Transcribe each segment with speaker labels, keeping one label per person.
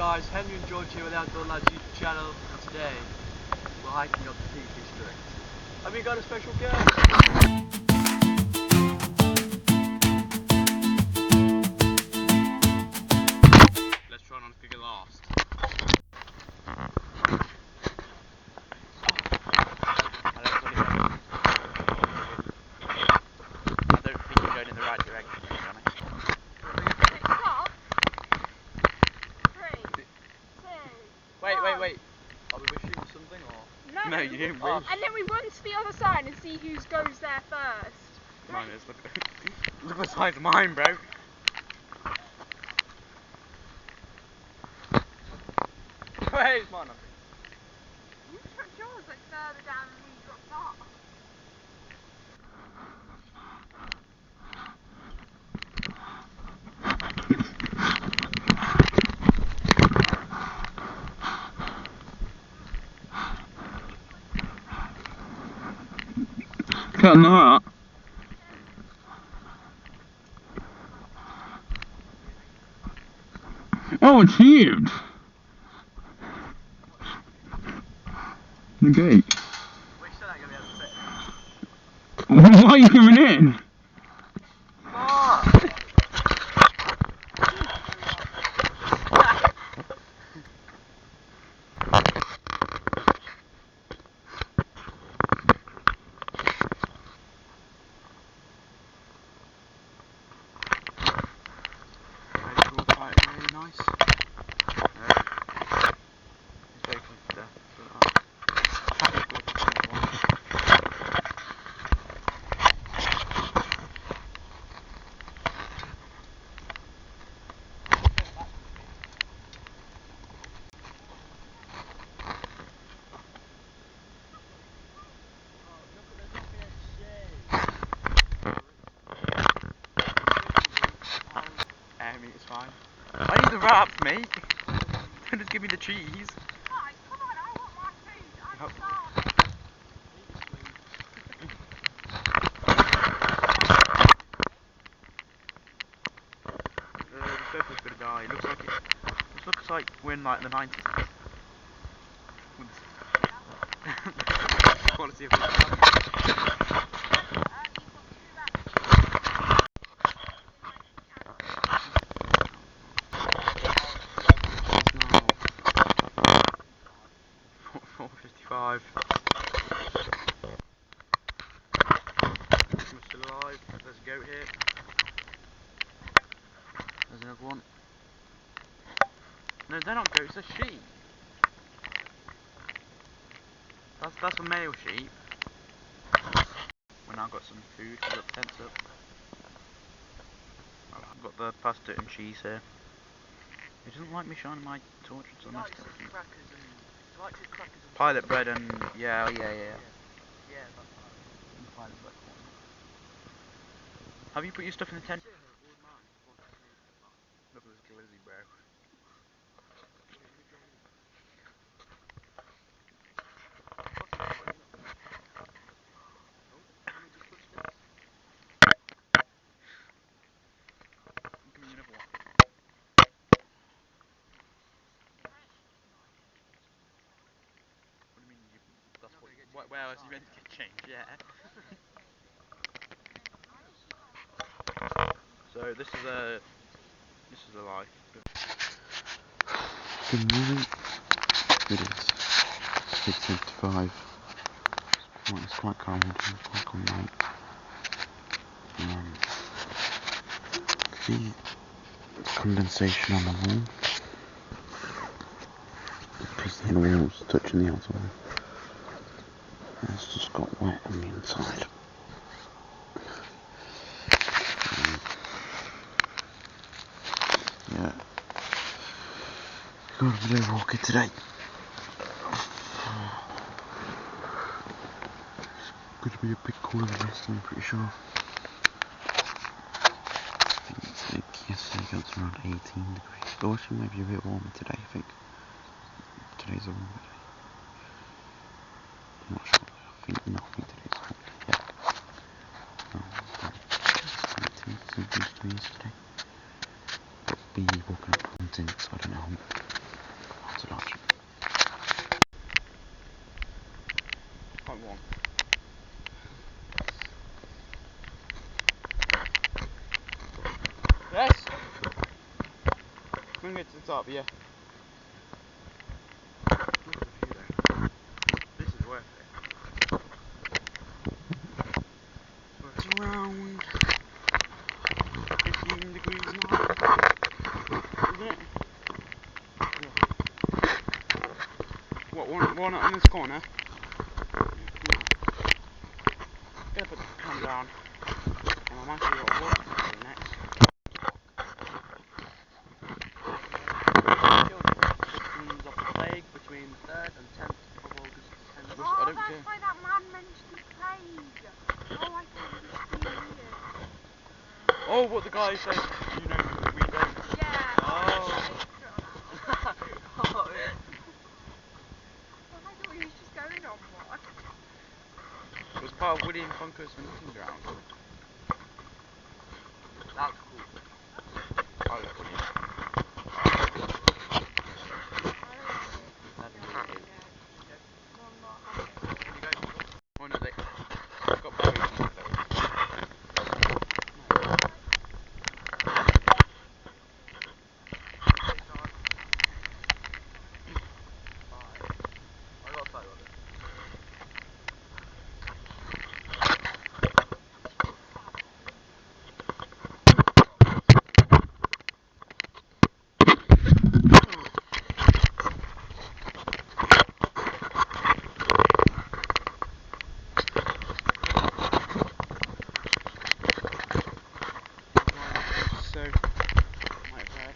Speaker 1: guys, Henry and George here with the Outdoor Lads YouTube channel, and today we're hiking up the Peak District. Have we got a special guest? Let's try not to get lost.
Speaker 2: I don't think you're going in the right direction, to be honest.
Speaker 3: Stop. 3, 2,
Speaker 1: Wait. Are we wishing for something or?
Speaker 2: No, you didn't
Speaker 1: Oh.
Speaker 2: wish.
Speaker 3: And then we run to the other side and see who goes there first.
Speaker 2: Mine is, look at the size of mine, bro.
Speaker 1: Where's mine?
Speaker 3: You took yours like further down and we dropped off.
Speaker 4: Cut that. Oh, achieved! The gate.
Speaker 1: We're still not going to be able to fit.
Speaker 4: Why are you coming in?
Speaker 2: Really nice. It's very close to death. It's fine. I need the wraps, mate. Don't just give me the cheese.
Speaker 3: Guys, come on, I want my food. I'm
Speaker 2: Oh.
Speaker 3: starving.
Speaker 2: The surfer's gonna die. It looks like it looks like we're in like the 90s. Quality of the Now 4:55. We're still alive. There's a goat here. There's another one. No, they're not goats, they're sheep. That's a male sheep. We now got some food, we've got tents up. I've got the pasta and cheese here. It doesn't like me shining my torch until the next time. Pilot bread and yeah.
Speaker 1: Yeah, that's
Speaker 2: Pilot bread. Have you put your stuff in the tent? Look at this glizzy, bro. Give me another one. What do you mean? That's what? Well, as you meant to get changed, yeah. So this is a life.
Speaker 4: Good morning. It is 6:55. Well, it's quite cold. It's quite cold night. The condensation on the wall because the inner wall's touching the outer wall. It's just got wet on the inside. Yeah. Got a bit of walking today. It's going to be a bit cooler than yesterday, I'm pretty sure. I think yesterday got to around 18 degrees. Or actually maybe a bit warmer today, I think. Today's a warmer day. I'm not sure. I think today's a warmer day. Yeah. It's 22 something to yesterday. But be walking up hunting, so I don't know. It's an option.
Speaker 2: Quite warm. Yes! Bring it to the top, yeah. Look at the view there. This is worth it. It's around 15 degrees now, isn't it? Yeah. What, one in this corner? Gonna put the camera down. And I might see what water to do next.
Speaker 1: Victims of the plague between 3rd and 10th of August.
Speaker 2: I
Speaker 3: Oh,
Speaker 2: don't
Speaker 3: that's
Speaker 2: care.
Speaker 3: why that man mentioned the plague. Oh, I thought it was weird.
Speaker 2: Oh, what the guy said, you know, we don't.
Speaker 3: Yeah.
Speaker 1: Oh. Oh, yeah.
Speaker 3: Well, I thought he was just going on one.
Speaker 2: It was part of William Funko's hunting ground.
Speaker 1: That's cool.
Speaker 2: I love William.
Speaker 1: That'd be really cute.
Speaker 3: No, I'm not having it.
Speaker 1: Can you guys
Speaker 2: Oh no, they've got berries in it though.
Speaker 1: I got excited about it.
Speaker 2: So, my bad.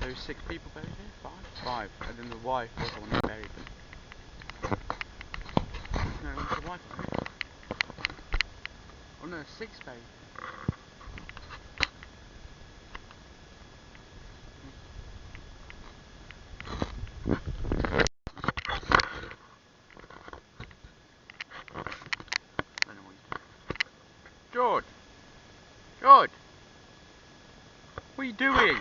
Speaker 2: So 6 people buried here? 5? 5. And then the wife was the one that buried them. No, it was the wife, wasn't it? Oh no, 6 buried. I don't know what he's doing. George! George! What are you doing?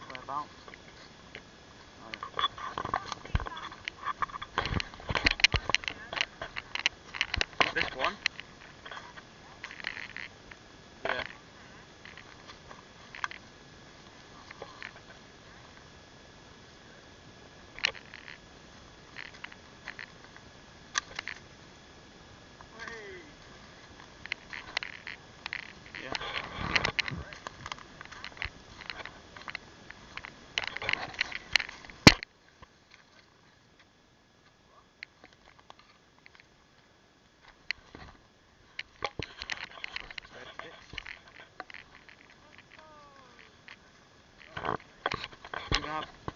Speaker 2: Whereabouts? This one? Yeah. Yeah.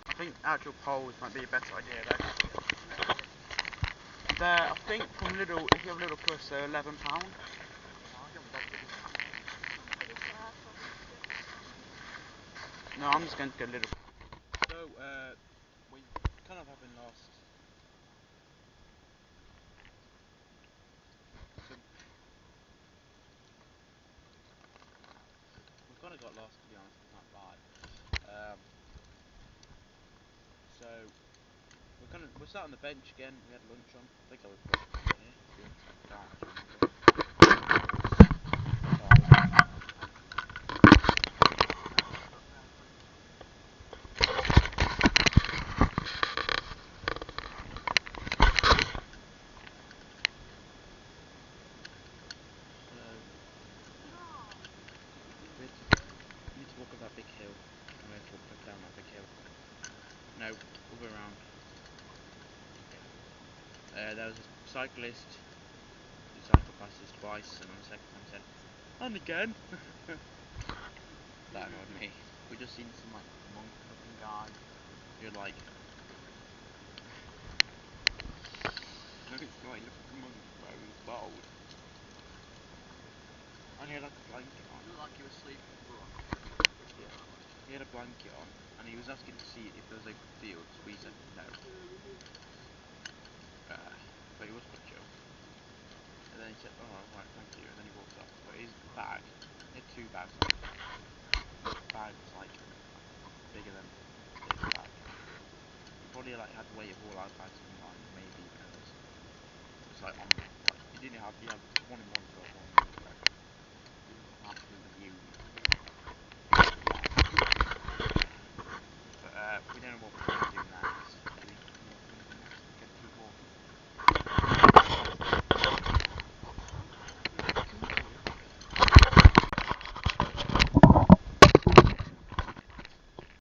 Speaker 2: I think actual poles might be a better idea though. They're, I think from Lidl, if you have Lidl Plus, they're £11. No, I'm just going to go Lidl. So, we kind of have been lost. So, we kind of got lost, to be honest, we can't lie. So, we're sat on the bench again, we had lunch on. I think I was here, to be honest, I can't actually remember. We need to walk up that big hill, and we have to walk back down that big hill. No, we'll go around. There was a cyclist who cycled past us twice, and on the second time he said, "And again!" That annoyed me. We have seen some like monk looking guy. You're like, no, it's not. He looked like a monk, but he was bald. And he had like a blanket on.
Speaker 1: You look like you were sleeping, bro.
Speaker 2: Yeah. He had a blanket on, and he was asking to see if there was like fields. We said no. But he was quite chill. And then he said, oh, right, thank you. And then he walked off. But his bag, he had 2 bags on. His bag was like bigger than this bag. He probably like had the weight of all our bags combined, maybe even hers. It was like on, like, you didn't have, you have 1 in 1 for 1